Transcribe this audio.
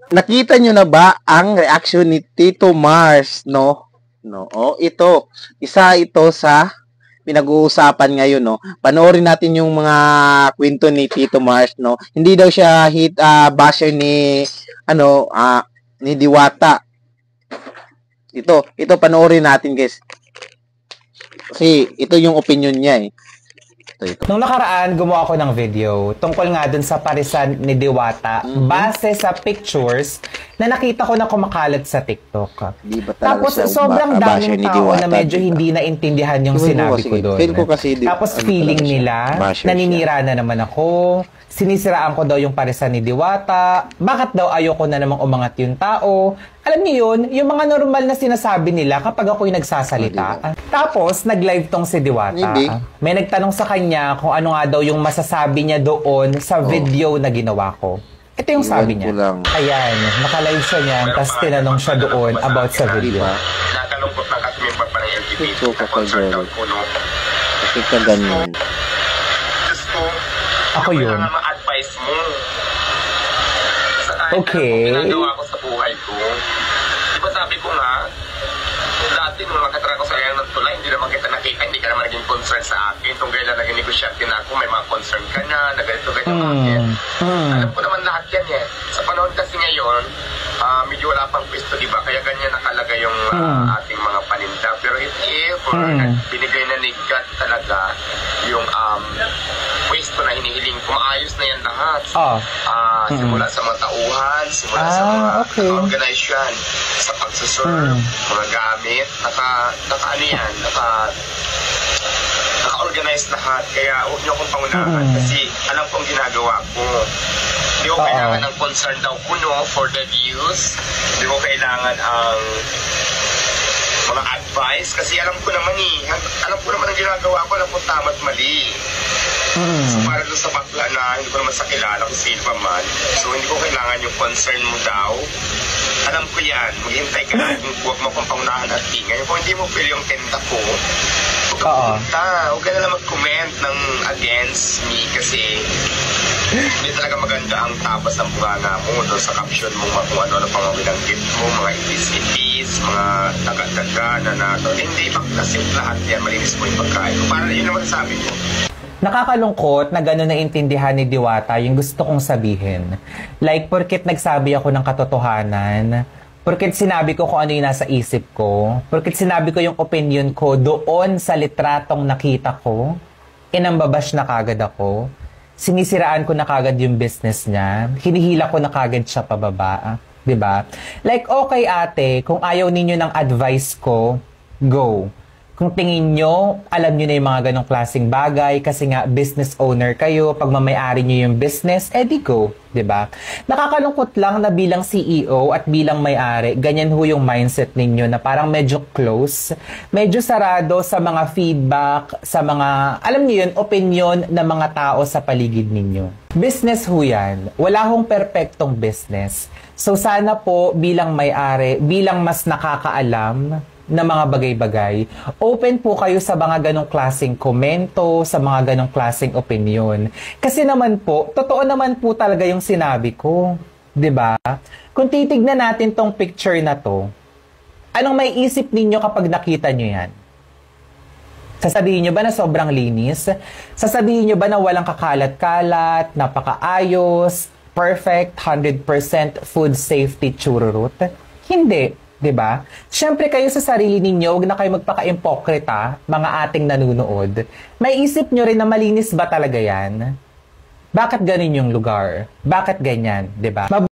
Nakita nyo na ba ang reaction ni Tito Mars, no? No, ito. Isa ito sa pinag-uusapan ngayon, no? Panoorin natin yung mga kwento ni Tito Mars, no? Hindi daw siya basher ni ni Diwata. Ito panoorin natin, guys. Kasi ito yung opinion niya, eh. Nung nakaraan, gumawa ako ng video tungkol nga dun sa parisan ni Diwata base sa pictures na nakita ko na kumakalat sa TikTok. Tapos sobrang daming tao na medyo hindi naintindihan yung sinabi ko doon. Tapos feeling nila, naninira na naman ako, sinisiraan ko daw yung parisan ni Diwata, bakit daw ayoko na namang umangat yung tao. Alam niyo yun, yung mga normal na sinasabi nila kapag ako'y nagsasalita. Tapos, nag-live tong si Diwata. May nagtanong sa kanya kung ano nga daw yung masasabi niya doon sa video na ginawa ko. Ito yung sabi niya. Ayan, naka-live siya niyan, tapos tinanong siya doon about sa video. Nakakalungkot lang kasi may parang LGBT na concern daw ko, no? Kasi ka ganyan. Gusto, ako yun. advice mo. Okay. Ginagawa ko sa buhay ko. Diba sabi ko nga, dati nung nakatara ko sa layang ng tulay, hindi naman kita nakita, hindi ka naman naging concern sa akin. Kung gaya na naging negosyante na ako, may mga concern ka na ganito, ganyan. Alam ko naman lahat yan eh. Sa panahon kasi ngayon, medyo wala pang pwesto, diba? Kaya ganyan nakalagay yung ating mga paninda. Pero if binigay na ni God talaga yung pwesto na hinihiling ko, maayos na yan lahat. Simula sa mga tauhan, simula sa mga organization, sa pagsuserve, mga gamit, naka-organize lahat. Kaya huwag niyo akong pangunahan kasi alam kong ginagawa ko. Hindi ko kailangan ng concern daw kuno for the views. Hindi ko kailangan ang mga advice kasi alam ko naman ang ginagawa ko, alam ko tama at mali. So para doon sa bakla na hindi ko naman sa kilala kung sino pa man, so hindi ko kailangan yung concern mo daw. Alam ko yan, maghintay ka na, huwag mo kong pangunahan at tingin. Kung hindi mo feel yung tenda ko, huwag ka na lang mag-comment ng against me kasi hindi talaga maganda ang tapas ng bunganga mo doon sa caption mo, kung ano-ano pang binanggit mo, mga itis-itis, mga daga-daga na nato. Hindi ba kasi lahat yan, malinis mo yung pagkain. Para yun naman sabi ko. Nakakalungkot na gano'n naintindihan ni Diwata yung gusto kong sabihin. Like, porket nagsabi ako ng katotohanan, porket sinabi ko kung ano yung nasa isip ko, porket sinabi ko yung opinion ko doon sa litratong nakita ko, inambabash na kagad ako, sinisiraan ko na kagad yung business niya, hinihila ko na kagad siya pababa. Diba? Like, okay ate, kung ayaw ninyo ng advice ko, go. Kung tingin nyo, alam nyo na yung mga ganong klaseng bagay kasi nga business owner kayo, pag mamayari nyo yung business, edi go. Diba? Nakakalungkot lang na bilang CEO at bilang may-ari, ganyan ho yung mindset ninyo na parang medyo close, medyo sarado sa mga feedback, sa mga, alam nyo yun, opinion ng mga tao sa paligid ninyo. Business ho yan. Wala hong perfectong business. So sana po bilang may-ari, bilang mas nakakaalam na mga bagay-bagay, open po kayo sa mga ganong klaseng komento, sa mga ganong klaseng opinion. Kasi naman po, totoo naman po talaga yung sinabi ko. 'Di ba? Kung titignan natin tong picture na to, anong may isip ninyo kapag nakita nyo yan? Sasabihin nyo ba na sobrang linis? Sasabihin nyo ba na walang kakalat-kalat, napakaayos, perfect, 100% food safety chururut? Hindi. Diba? Siyempre kayo sa sarili ninyo, huwag na kayo magpaka-impokrita, mga ating nanunood. May isip nyo rin na malinis ba talaga yan? Bakit ganun yung lugar? Bakit ganyan? Diba?